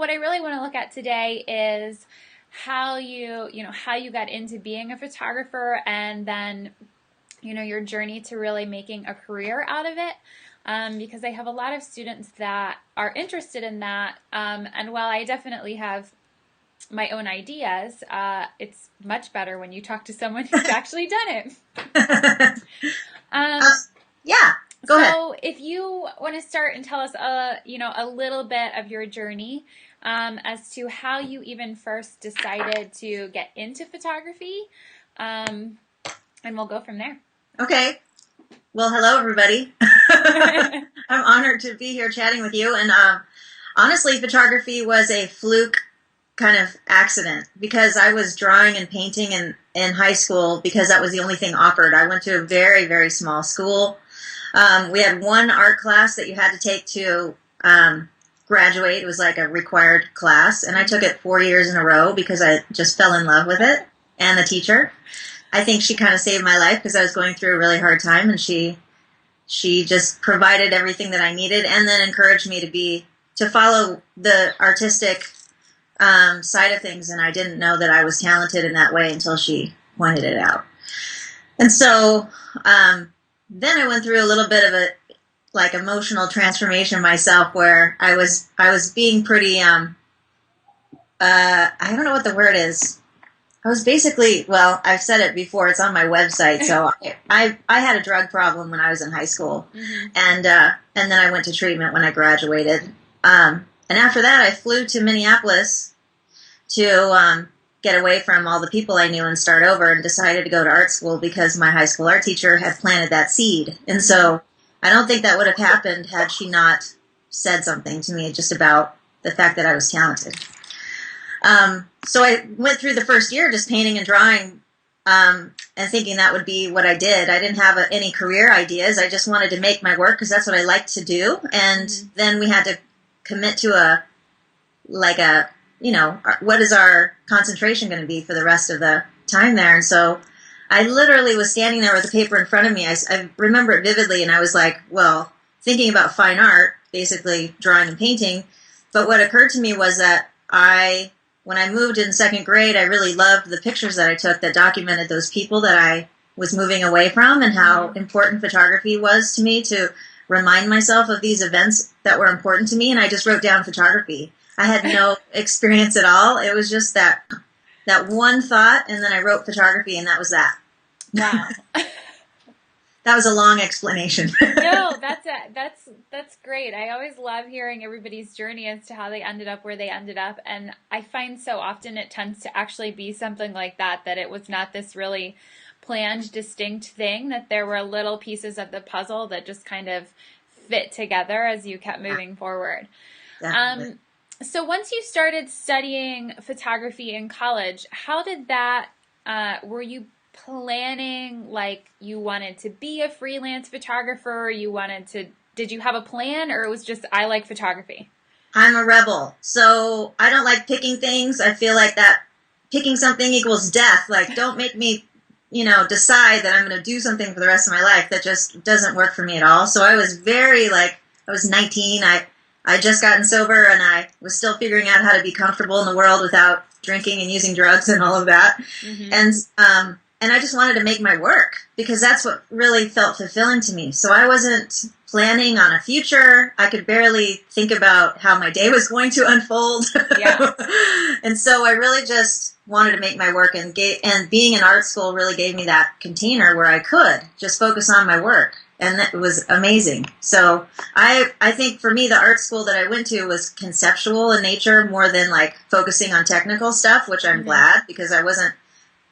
what I really want to look at today is how you got into being a photographer, and then, your journey to really making a career out of it. Because I have a lot of students that are interested in that. And while I definitely have my own ideas, it's much better when you talk to someone who's actually done it. Um, Yeah, go ahead. so if you want to start and tell us, a little bit of your journey, as to how you even first decided to get into photography, and we'll go from there. Okay. Well, hello, everybody. I'm honored to be here chatting with you. And honestly, photography was a fluke kind of accident because I was drawing and painting in high school because that was the only thing offered. I went to a very, very small school. We had one art class that you had to take to graduate. It was like a required class, and I took it 4 years in a row because I just fell in love with it and the teacher. I think she kind of saved my life because I was going through a really hard time, and she just provided everything that I needed, and then encouraged me to follow the artistic side of things. And I didn't know that I was talented in that way until she pointed it out. And so then I went through a little bit of a emotional transformation myself, where I was being pretty I don't know what the word is. I was basically, well, I've said it before, it's on my website. So I had a drug problem when I was in high school. Mm-hmm. And then I went to treatment when I graduated. And after that, I flew to Minneapolis to get away from all the people I knew and start over, and decided to go to art school because my high school art teacher had planted that seed. And so I don't think that would have happened had she not said something to me just about the fact that I was talented. So I went through the first year just painting and drawing, and thinking that would be what I did. I didn't have any career ideas. I just wanted to make my work because that's what I liked to do. And then we had to commit to what is our concentration going to be for the rest of the time there? And so I literally was standing there with the paper in front of me. I remember it vividly, and I was like, well, thinking about fine art, basically drawing and painting. But what occurred to me was that when I moved in second grade, I really loved the pictures that I took that documented those people that I was moving away from, and how important photography was to me to remind myself of these events that were important to me. And I just wrote down photography. I had no experience at all. It was just that one thought, and then I wrote photography, and that was that. Wow. That was a long explanation. No, that's great. I always love hearing everybody's journey as to how they ended up where they ended up. And I find so often it tends to actually be something like that it was not this really planned, distinct thing, that there were little pieces of the puzzle that just kind of fit together as you kept moving forward. Definitely. So once you started studying photography in college, how did that, were you planning, like you wanted to be a freelance photographer, did you have a plan, or it was just, I like photography? I'm a rebel, so I don't like picking things. I feel like that picking something equals death. Like, don't make me, decide that I'm going to do something for the rest of my life. That just doesn't work for me at all. So I was I was 19. I just gotten sober, and I was still figuring out how to be comfortable in the world without drinking and using drugs and all of that. Mm-hmm. And I just wanted to make my work because that's what really felt fulfilling to me. So I wasn't planning on a future. I could barely think about how my day was going to unfold. Yeah. And so I really just wanted to make my work, and being in art school really gave me that container where I could just focus on my work. And that was amazing. So I think for me, the art school that I went to was conceptual in nature more than like focusing on technical stuff, which I'm glad, because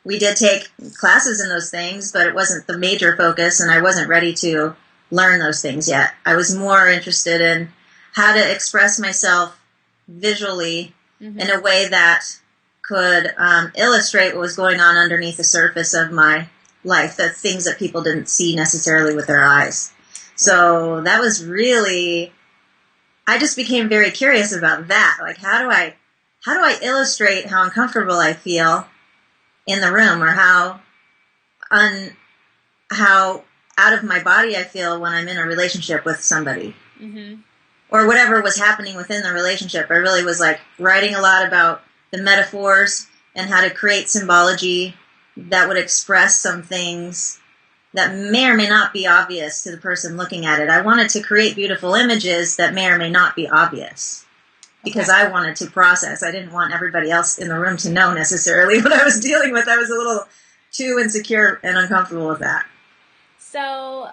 we did take classes in those things, but it wasn't the major focus, and I wasn't ready to learn those things yet. I was more interested in how to express myself visually in a way that could illustrate what was going on underneath the surface of my life, the things that people didn't see necessarily with their eyes. So that was really, I just became very curious about that. Like, how do I illustrate how uncomfortable I feel in the room, or how out of my body I feel when I'm in a relationship with somebody, or whatever was happening within the relationship. I really was like writing a lot about the metaphors and how to create symbology that would express some things that may or may not be obvious to the person looking at it. I wanted to create beautiful images that may or may not be obvious because I wanted to process. I didn't want everybody else in the room to know necessarily what I was dealing with. I was a little too insecure and uncomfortable with that. So,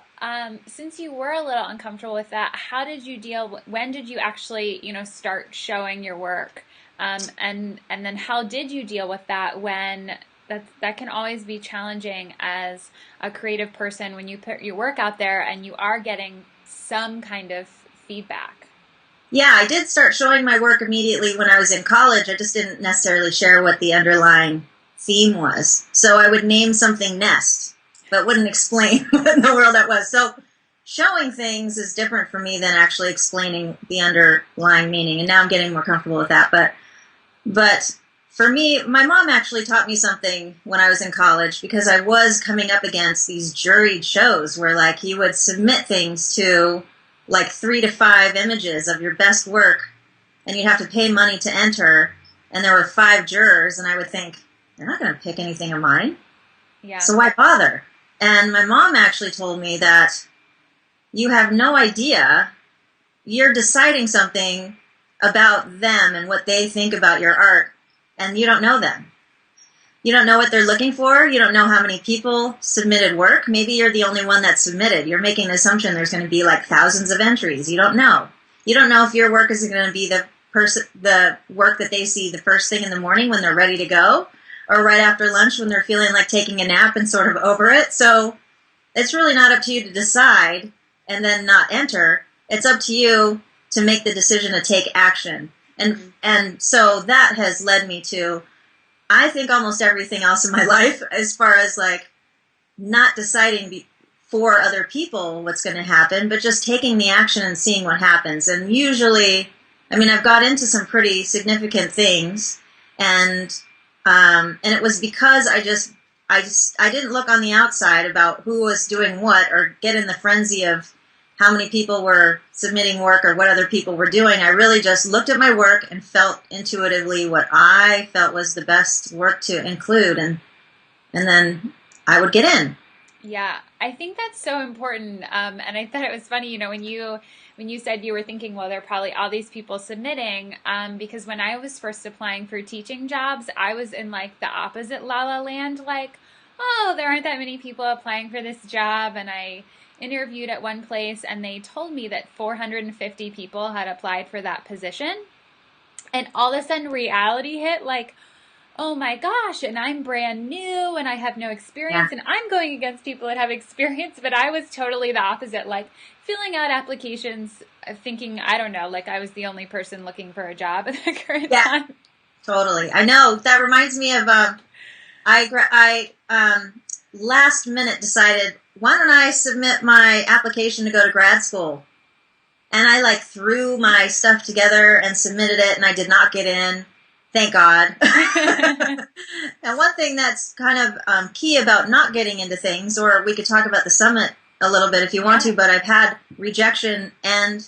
since you were a little uncomfortable with that, how did you when did you actually, start showing your work? And then how did you deal with that when that can always be challenging as a creative person when you put your work out there and you are getting some kind of feedback? Yeah, I did start showing my work immediately when I was in college. I just didn't necessarily share what the underlying theme was. So I would name something nest, but wouldn't explain what in the world that was. So showing things is different for me than actually explaining the underlying meaning. And now I'm getting more comfortable with that. But for me, my mom actually taught me something when I was in college because I was coming up against these juried shows where like you would submit things to like 3 to 5 images of your best work and you'd have to pay money to enter. And there were 5 jurors and I would think, they're not going to pick anything of mine. Yeah. So why bother? And my mom actually told me that you have no idea. You're deciding something about them and what they think about your art, and you don't know them. You don't know what they're looking for. You don't know how many people submitted work. Maybe you're the only one that submitted. You're making an assumption there's going to be like thousands of entries. You don't know. You don't know if your work is going to be the work that they see the first thing in the morning when they're ready to go, or right after lunch when they're feeling like taking a nap and sort of over it. So it's really not up to you to decide and then not enter. It's up to you to make the decision to take action. And so that has led me to, I think, almost everything else in my life as far as like not deciding for other people what's going to happen, but just taking the action and seeing what happens. And usually, I mean, I've got into some pretty significant things, and it was because I didn't look on the outside about who was doing what or get in the frenzy of how many people were submitting work or what other people were doing. I really just looked at my work and felt intuitively what I felt was the best work to include, and then I would get in. Yeah, I think that's so important. And I thought it was funny, when you said you were thinking, well, there are probably all these people submitting, because when I was first applying for teaching jobs, I was in like the opposite la la land, like, oh, there aren't that many people applying for this job. And I interviewed at one place and they told me that 450 people had applied for that position. And all of a sudden reality hit, like, oh my gosh, and I'm brand new and I have no experience, and I'm going against people that have experience. But I was totally the opposite, like filling out applications thinking, I don't know, like I was the only person looking for a job at the current time. Totally. I know. That reminds me of, I last minute decided, why don't I submit my application to go to grad school? And I like threw my stuff together and submitted it, and I did not get in. Thank God. And one thing that's kind of key about not getting into things, or we could talk about the summit a little bit if you want to, but I've had rejection and,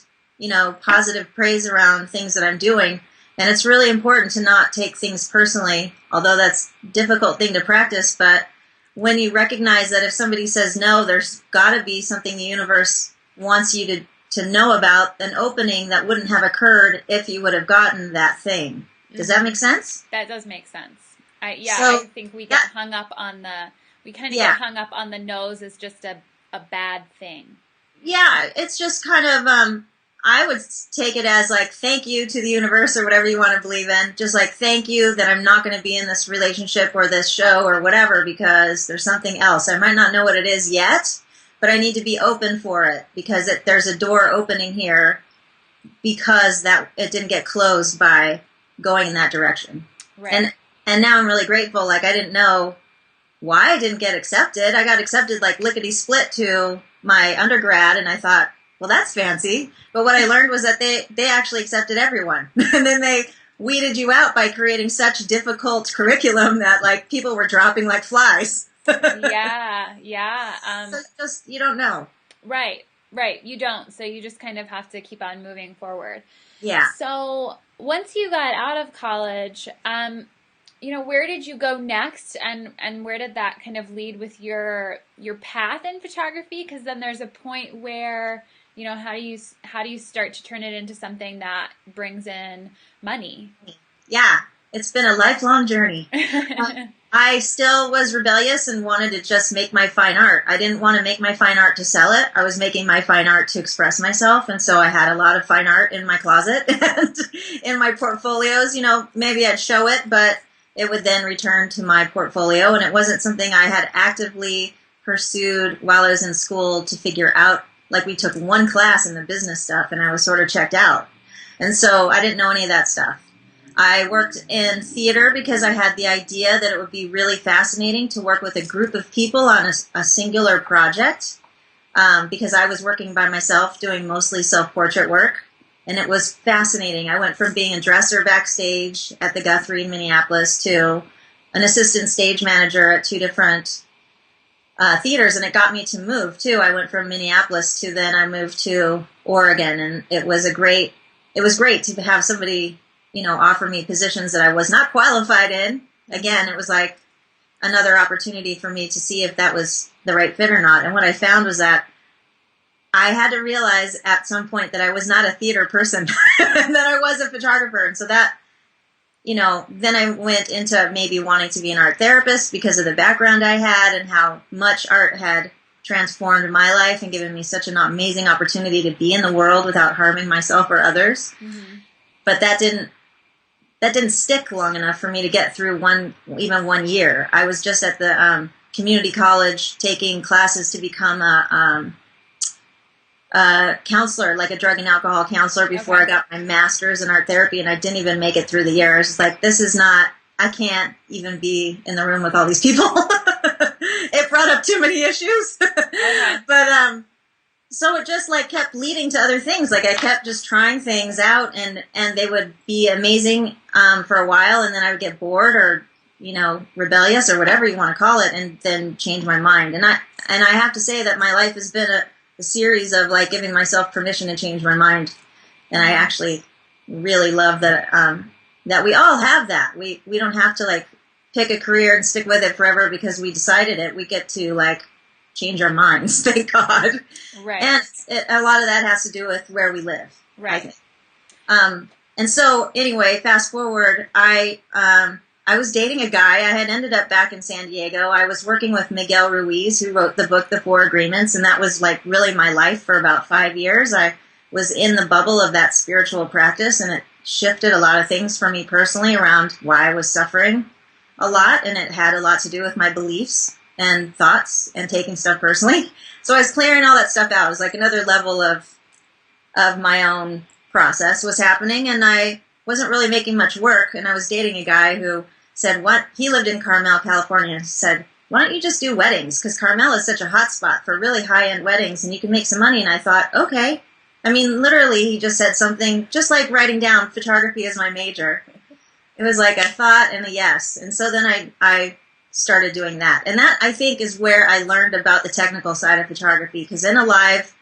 positive praise around things that I'm doing. And it's really important to not take things personally, although that's a difficult thing to practice. But when you recognize that if somebody says no, there's got to be something the universe wants you to know about, an opening that wouldn't have occurred if you would have gotten that thing. Does that make sense? That does make sense. I think we get hung up on get hung up on the nose as just a bad thing. Yeah, it's just kind of, I would take it as like, thank you to the universe or whatever you want to believe in. Just like, thank you that I'm not going to be in this relationship or this show or whatever because there's something else. I might not know what it is yet, but I need to be open for it because there's a door opening here because that it didn't get closed by going in that direction. Right. And now I'm really grateful. Like, I didn't know why I didn't get accepted. I got accepted like lickety-split to my undergrad, and I thought, well, that's fancy. But what I learned was that they actually accepted everyone. And then they weeded you out by creating such difficult curriculum that, like, people were dropping like flies. Yeah. So just, you don't know. Right. Right, you don't. So you just kind of have to keep on moving forward. Yeah. So once you got out of college, where did you go next, and where did that kind of lead with your path in photography? Because then there's a point where, how do you start to turn it into something that brings in money? Yeah. It's been a lifelong journey. I still was rebellious and wanted to just make my fine art. I didn't want to make my fine art to sell it. I was making my fine art to express myself. And so I had a lot of fine art in my closet and in my portfolios. Maybe I'd show it, but it would then return to my portfolio. And it wasn't something I had actively pursued while I was in school to figure out. Like, we took one class in the business stuff and I was sort of checked out. And so I didn't know any of that stuff. I worked in theater because I had the idea that it would be really fascinating to work with a group of people on a singular project, because I was working by myself doing mostly self-portrait work, and it was fascinating. I went from being a dresser backstage at the Guthrie in Minneapolis to an assistant stage manager at two different theaters, and it got me to move, too. I went from Minneapolis to then I moved to Oregon, and it was great to have somebody offer me positions that I was not qualified in. Again, it was like another opportunity for me to see if that was the right fit or not. And what I found was that I had to realize at some point that I was not a theater person, and that I was a photographer. And so that, then I went into maybe wanting to be an art therapist because of the background I had and how much art had transformed my life and given me such an amazing opportunity to be in the world without harming myself or others. Mm-hmm. But that didn't stick long enough for me to get through even 1 year. I was just at the community college taking classes to become a counselor, like a drug and alcohol counselor, before I got my master's in art therapy, and I didn't even make it through the year. I was just like, I can't even be in the room with all these people. It brought up too many issues. Okay. But so it just kept leading to other things. I kept just trying things out, and they would be amazing for a while, and then I would get bored or rebellious or whatever you want to call it, and then change my mind. And I have to say that my life has been a series of giving myself permission to change my mind. And I actually really love that that we all have that. We don't have to pick a career and stick with it forever because we decided it. We get to change our minds, thank God. Right. And a lot of that has to do with where we live. Right. And so anyway, fast forward, I was dating a guy. I had ended up back in San Diego. I was working with Miguel Ruiz, who wrote the book, The Four Agreements, and that was really my life for about 5 years. I was in the bubble of that spiritual practice, and it shifted a lot of things for me personally around why I was suffering a lot, and it had a lot to do with my beliefs and thoughts and taking stuff personally. So I was clearing all that stuff out. It was another level of my own process was happening, and I wasn't really making much work. And I was dating a guy who said, he lived in Carmel, California, and said, why don't you just do weddings? Because Carmel is such a hot spot for really high-end weddings, and you can make some money. And I thought, okay. I mean, literally, he just said something, just like writing down photography as my major. It was like a thought and a yes. And so then I started doing that. And that, I think, is where I learned about the technical side of photography, because in a live,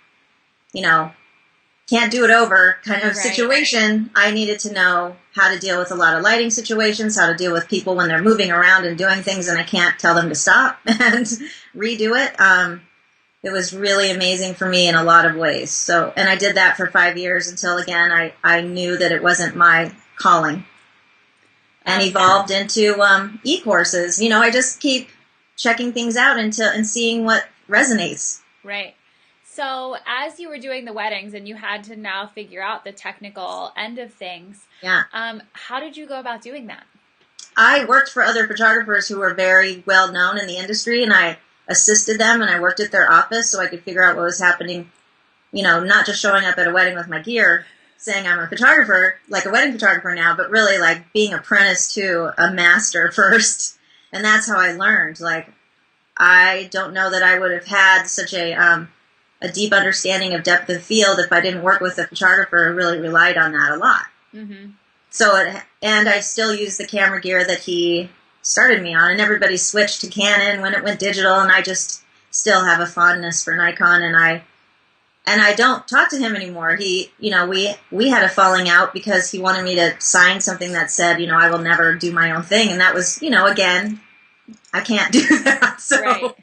can't do it over kind of situation, I needed to know how to deal with a lot of lighting situations, how to deal with people when they're moving around and doing things and I can't tell them to stop and redo it. It was really amazing for me in a lot of ways. So, and I did that for 5 years until, again, I knew that it wasn't my calling. And evolved into e-courses. I just keep checking things out and seeing what resonates. Right. So as you were doing the weddings and you had to now figure out the technical end of things, how did you go about doing that? I worked for other photographers who were very well known in the industry, and I assisted them, and I worked at their office so I could figure out what was happening, not just showing up at a wedding with my gear, saying I'm a photographer, like a wedding photographer now, but really being apprenticed to a master first. And that's how I learned. I don't know that I would have had such a deep understanding of depth of field if I didn't work with a photographer who really relied on that a lot. Mm-hmm. And I still use the camera gear that he started me on, and everybody switched to Canon when it went digital, and I just still have a fondness for Nikon, and and I don't talk to him anymore. He, we had a falling out because he wanted me to sign something that said, I will never do my own thing. And that was, again, I can't do that. Right. So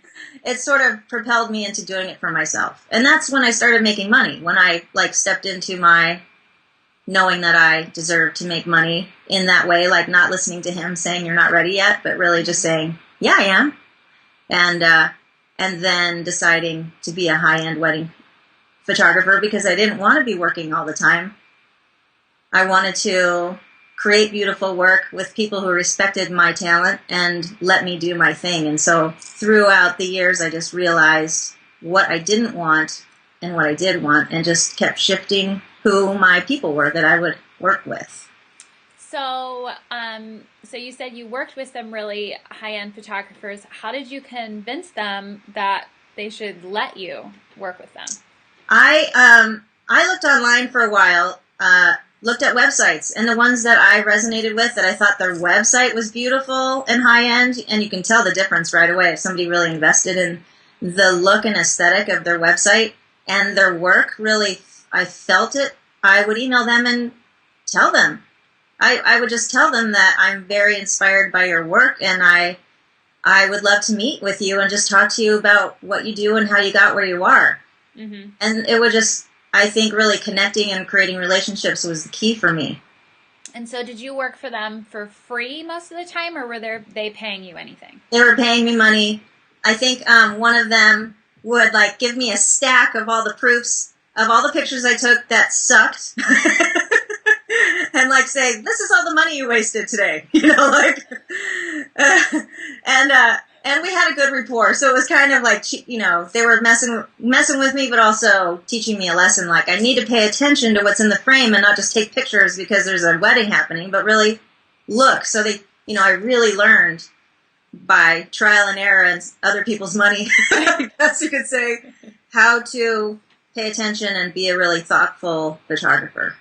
it sort of propelled me into doing it for myself. And that's when I started making money, when I like stepped into my knowing that I deserved to make money in that way, like not listening to him saying you're not ready yet, but really just saying, yeah, I am. And then deciding to be a high-end wedding photographer because I didn't want to be working all the time. I wanted to create beautiful work with people who respected my talent and let me do my thing. And so throughout the years, I just realized what I didn't want and what I did want, and just kept shifting who my people were that I would work with. So, so you said you worked with some really high-end photographers. How did you convince them that they should let you work with them? I looked online for a while, looked at websites, and the ones that I resonated with, that I thought their website was beautiful and high-end, and you can tell the difference right away if somebody really invested in the look and aesthetic of their website and their work, really, I felt it, I would email them and tell them. I would just tell them that I'm very inspired by your work, and I would love to meet with you and just talk to you about what you do and how you got where you are. Mm-hmm. And it would just, I think, really connecting and creating relationships was the key for me. And so did you work for them for free most of the time, or were they paying you anything? They were paying me money. I think one of them would like give me a stack of all the proofs of all the pictures I took that sucked. And like say, this is all the money you wasted today, and we had a good rapport. So it was kind of like, they were messing with me, but also teaching me a lesson. Like, I need to pay attention to what's in the frame and not just take pictures because there's a wedding happening, but really look. So they, I really learned by trial and error and other people's money, I guess you could say, how to pay attention and be a really thoughtful photographer.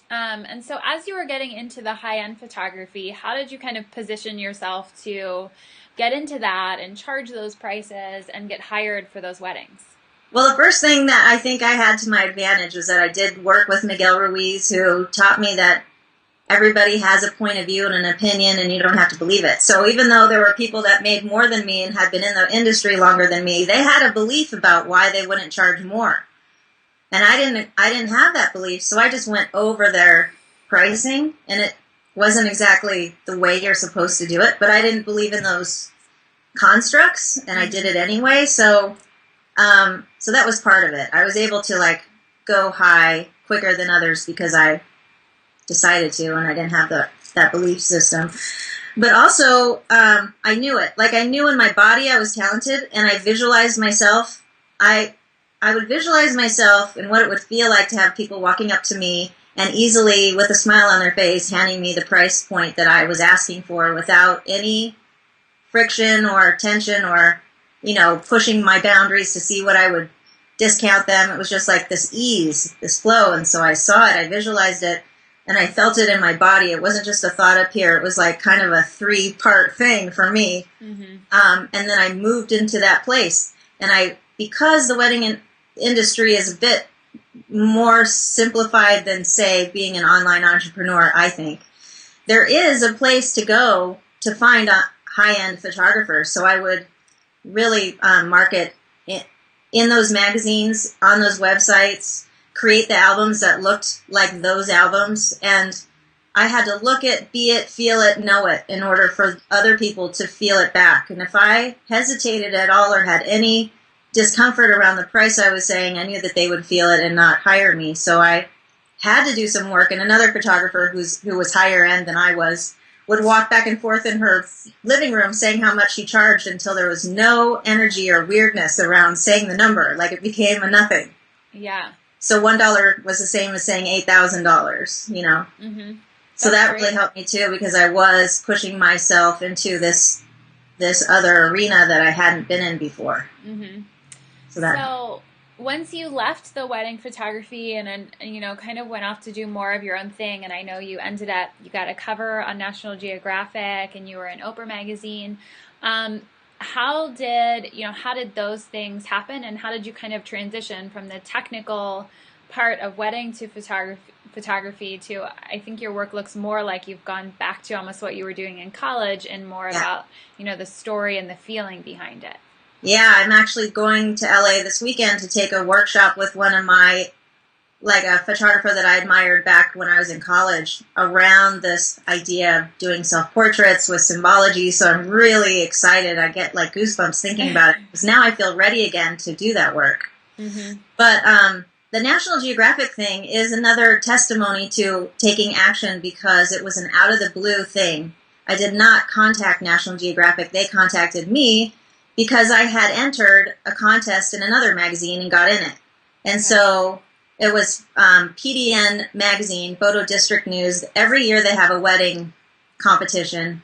And so as you were getting into the high-end photography, how did you kind of position yourself to get into that and charge those prices and get hired for those weddings? Well, the first thing that I think I had to my advantage was that I did work with Miguel Ruiz, who taught me that everybody has a point of view and an opinion, and you don't have to believe it. So even though there were people that made more than me and had been in the industry longer than me, they had a belief about why they wouldn't charge more. And I didn't have that belief, so I just went over their pricing, and it wasn't exactly the way you're supposed to do it, but I didn't believe in those constructs, and I did it anyway. So that was part of it. I was able to like go high quicker than others because I decided to, and I didn't have that belief system. But also, I knew it. Like, I knew in my body I was talented, and I visualized myself. I would visualize myself and what it would feel like to have people walking up to me and easily, with a smile on their face, handing me the price point that I was asking for without any friction or tension or, pushing my boundaries to see what I would discount them. It was just like this ease, this flow. And so I saw it, I visualized it, and I felt it in my body. It wasn't just a thought up here. It was like kind of a 3-part thing for me. Mm-hmm. And then I moved into that place. And because the wedding industry is a bit more simplified than, say, being an online entrepreneur, I think, there is a place to go to find a high-end photographers. So I would really market in those magazines, on those websites, create the albums that looked like those albums. And I had to look it, be it, feel it, know it in order for other people to feel it back. And if I hesitated at all or had any discomfort around the price I was saying, I knew that they would feel it and not hire me. So I had to do some work, and another photographer who was higher end than I was would walk back and forth in her living room saying how much she charged until there was no energy or weirdness around saying the number. Like, it became a nothing. Yeah. So $1 was the same as saying $8,000, Mm-hmm. So that great. Really helped me too, because I was pushing myself into this other arena that I hadn't been in before. Mm-hmm. So once you left the wedding photography and kind of went off to do more of your own thing, and I know you got a cover on National Geographic and you were in Oprah magazine, how did those things happen, and how did you kind of transition from the technical part of wedding to photography to, I think your work looks more like you've gone back to almost what you were doing in college and more Yeah. about, the story and the feeling behind it. Yeah, I'm actually going to LA this weekend to take a workshop with one of my, like a photographer that I admired back when I was in college around this idea of doing self-portraits with symbology. So I'm really excited. I get like goosebumps thinking about it because now I feel ready again to do that work. Mm-hmm. But the National Geographic thing is another testimony to taking action because it was an out of the blue thing. I did not contact National Geographic. They contacted me because I had entered a contest in another magazine and got in it. And so it was PDN magazine, Photo District News. Every year they have a wedding competition.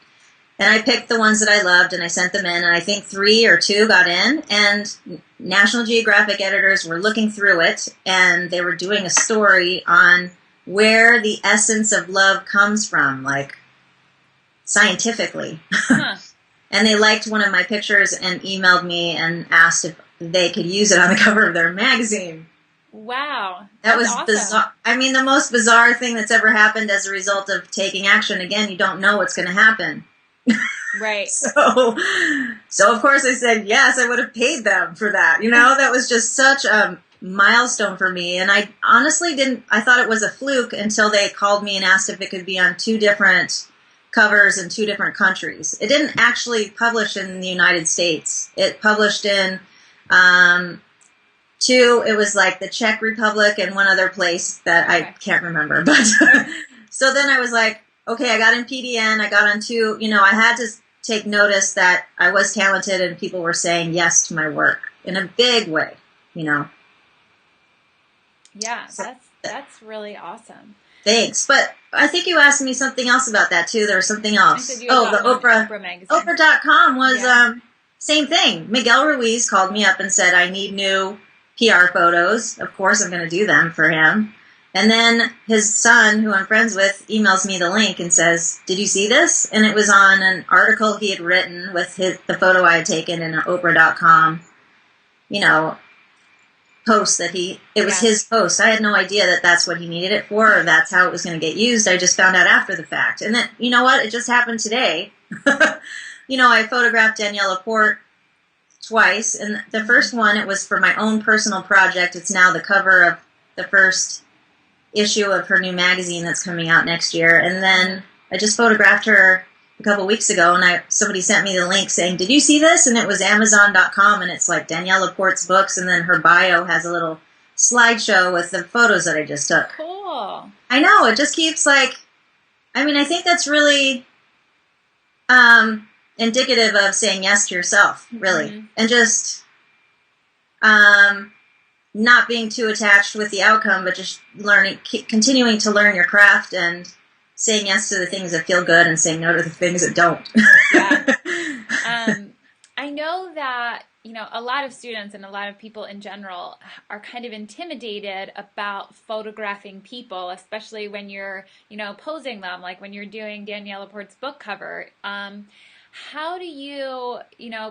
And I picked the ones that I loved and I sent them in. And I think 3 or 2 got in. And National Geographic editors were looking through it. And they were doing a story on where the essence of love comes from, like scientifically. Huh. And they liked one of my pictures and emailed me and asked if they could use it on the cover of their magazine. Wow. That was awesome. bizarre. I mean, the most bizarre thing that's ever happened as a result of taking action. Again, you don't know what's going to happen. Right. So of course I said yes. I would have paid them for that. That was just such a milestone for me. And I honestly didn't. I thought it was a fluke until they called me and asked if it could be on 2 different covers in 2 different countries. It didn't actually publish in the United States. It published in 2. It was like the Czech Republic and one other place that I can't remember. But so then I was like, okay, I got in PDN. I got on 2. I had to take notice that I was talented and people were saying yes to my work in a big way. Yeah, So, that's really awesome. thanks. But I think you asked me something else about that too. There was something else. I said you had The gotten Oprah magazine. Oprah.com was same thing. Miguel Ruiz called me up and said, I need new PR photos. Of course I'm going to do them for him. And then his son, who I'm friends with, emails me the link and says, did you see this? And it was on an article he had written with the photo I had taken in an Oprah.com, post that it was his post. I had no idea that that's what he needed it for or that's how it was going to get used. I just found out after the fact. And then, you know what? It just happened today. I photographed Danielle Laporte twice. And the first one, it was for my own personal project. It's now the cover of the first issue of her new magazine that's coming out next year. And then I just photographed her a couple weeks ago and somebody sent me the link saying, did you see this? And it was Amazon.com and it's like Danielle Laporte's books and then her bio has a little slideshow with the photos that I just took. Cool. I know, it just keeps I think that's really indicative of saying yes to yourself, really. Mm-hmm. And just not being too attached with the outcome, but just continuing to learn your craft and saying yes to the things that feel good and saying no to the things that don't. Yeah. I know that, a lot of students and a lot of people in general are kind of intimidated about photographing people, especially when you're, posing them, like when you're doing Danielle Laporte's book cover. How do you,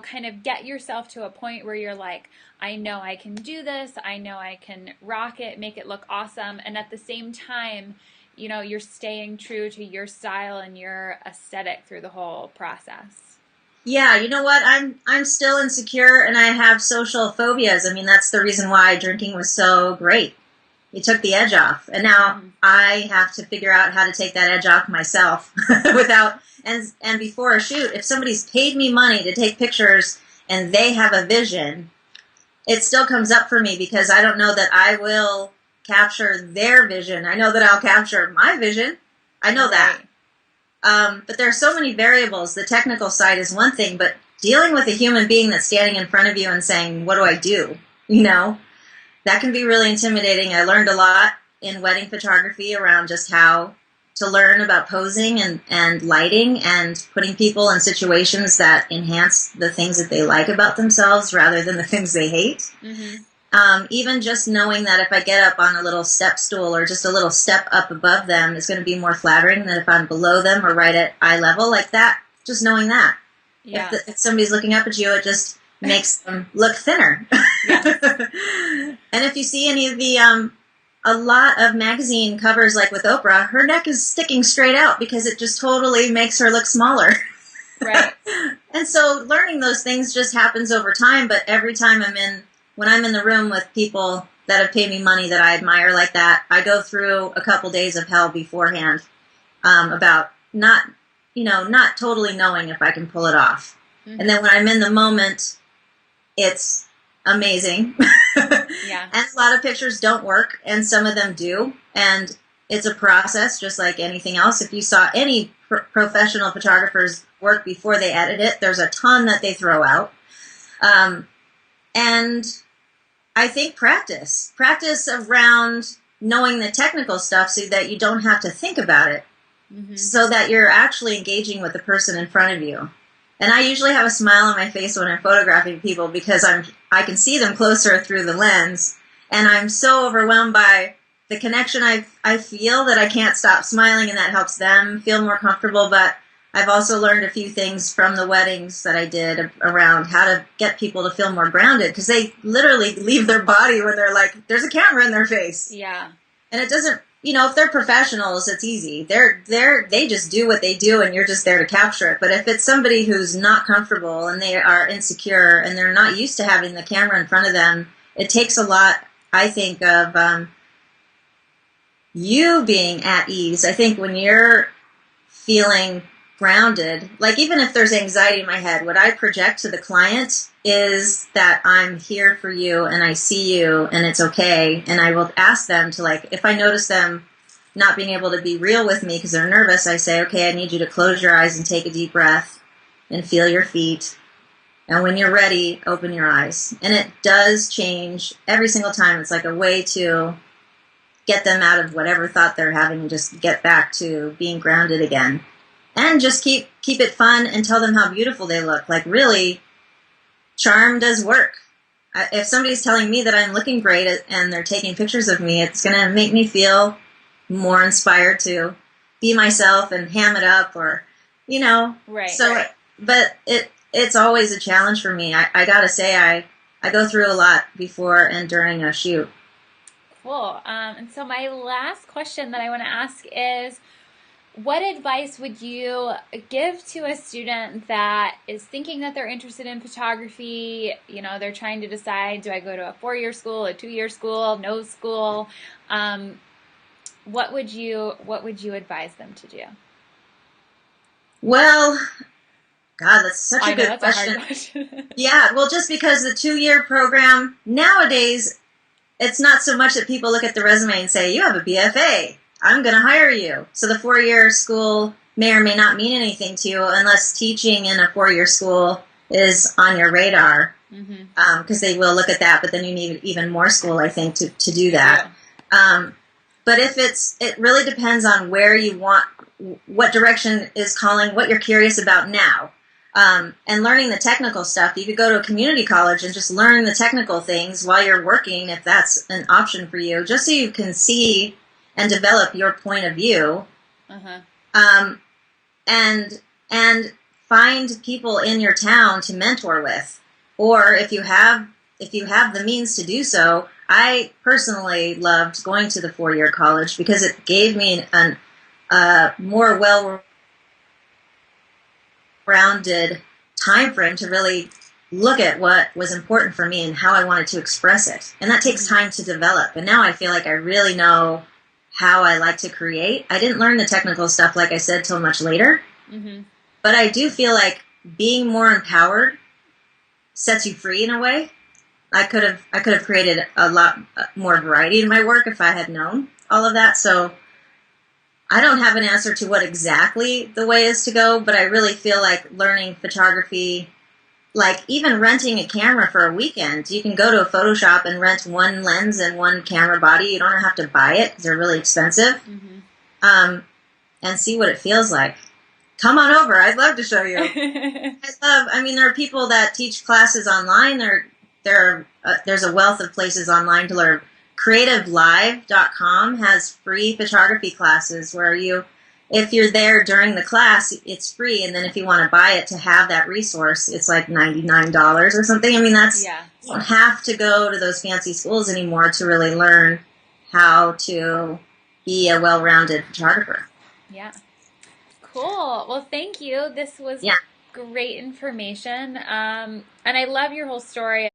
kind of get yourself to a point where you're like, I know I can do this, I know I can rock it, make it look awesome, and at the same time, you're staying true to your style and your aesthetic through the whole process? Yeah, you know what? I'm still insecure and I have social phobias. I mean, that's the reason why drinking was so great. It took the edge off. And now I have to figure out how to take that edge off myself without... And before a shoot, if somebody's paid me money to take pictures and they have a vision, it still comes up for me because I don't know that I will capture their vision. I know that I'll capture my vision. I know that. But there are so many variables. The technical side is one thing, but dealing with a human being that's standing in front of you and saying, what do I do? That can be really intimidating. I learned a lot in wedding photography around just how to learn about posing and lighting and putting people in situations that enhance the things that they like about themselves rather than the things they hate. Mm-hmm. Even just knowing that if I get up on a little step stool or just a little step up above them is going to be more flattering than if I'm below them or right at eye level like that. Just knowing that. Yeah. If somebody's looking up at you, it just makes them look thinner. Yes. And if you see any of the a lot of magazine covers, like with Oprah, her neck is sticking straight out because it just totally makes her look smaller. Right. And so learning those things just happens over time. But every time when I'm in the room with people that have paid me money that I admire like that, I go through a couple days of hell beforehand, about not totally knowing if I can pull it off. Mm-hmm. And then when I'm in the moment, it's amazing. Yeah. And a lot of pictures don't work, and some of them do. And it's a process, just like anything else. If you saw any professional photographers work before they edit it, there's a ton that they throw out. And I think practice around knowing the technical stuff so that you don't have to think about it, mm-hmm. so that you're actually engaging with the person in front of you. And I usually have a smile on my face when I'm photographing people because I can see them closer through the lens, and I'm so overwhelmed by the connection I feel that I can't stop smiling, and that helps them feel more comfortable. But I've also learned a few things from the weddings that I did around how to get people to feel more grounded, because they literally leave their body when they're like, there's a camera in their face. Yeah. And it doesn't, if they're professionals, it's easy. They just do what they do, and you're just there to capture it. But if it's somebody who's not comfortable and they are insecure and they're not used to having the camera in front of them, it takes a lot, I think, of you being at ease. I think when you're feeling grounded, like even if there's anxiety in my head, what I project to the client is that I'm here for you and I see you and it's okay. And I will ask them to, like, if I notice them not being able to be real with me because they're nervous, I say, okay, I need you to close your eyes and take a deep breath and feel your feet. And when you're ready, open your eyes. And it does change every single time. It's like a way to get them out of whatever thought they're having and just get back to being grounded again. And just keep it fun and tell them how beautiful they look. Like, really, charm does work. If somebody's telling me that I'm looking great and they're taking pictures of me, it's going to make me feel more inspired to be myself and ham it up, or, Right. So, right. But it's always a challenge for me. I got to say, I go through a lot before and during a shoot. Cool. And so my last question that I want to ask is, what advice would you give to a student that is thinking that they're interested in photography? They're trying to decide, do I go to a 4-year school, a 2-year school, no school? What would you advise them to do? Well, God, that's such a good that's question. A hard question. Yeah, well, just because the 2-year program nowadays, it's not so much that people look at the resume and say, you have a BFA. I'm going to hire you. So the 4-year school may or may not mean anything to you unless teaching in a 4-year school is on your radar, because they will look at that, but then you need even more school, I think, to do that. Yeah. But it really depends on where you want, what direction is calling, what you're curious about now. And learning the technical stuff. You could go to a community college and just learn the technical things while you're working, if that's an option for you, just so you can see and develop your point of view, and find people in your town to mentor with, or if you have the means to do so. I personally loved going to the 4-year college because it gave me a more well-rounded time frame to really look at what was important for me and how I wanted to express it, and that takes time to develop. And now I feel like I really know how I like to create. I didn't learn the technical stuff, like I said, till much later. But I do feel like being more empowered sets you free in a way. I could have created a lot more variety in my work if I had known all of that. So I don't have an answer to what exactly the way is to go, but I really feel like learning photography, like even renting a camera for a weekend. You can go to a photo shop and rent one lens and one camera body. You don't have to buy it because they're really expensive. And see what it feels like. Come on over. I'd love to show you. There are people that teach classes online. There's a wealth of places online to learn. CreativeLive.com has free photography classes where you if you're there during the class, it's free, and then if you want to buy it to have that resource, it's like $99 or something. I mean, Yeah. you don't have to go to those fancy schools anymore to really learn how to be a well-rounded photographer. Yeah. Cool. Well, thank you. This was Yeah. great information. And I love your whole story.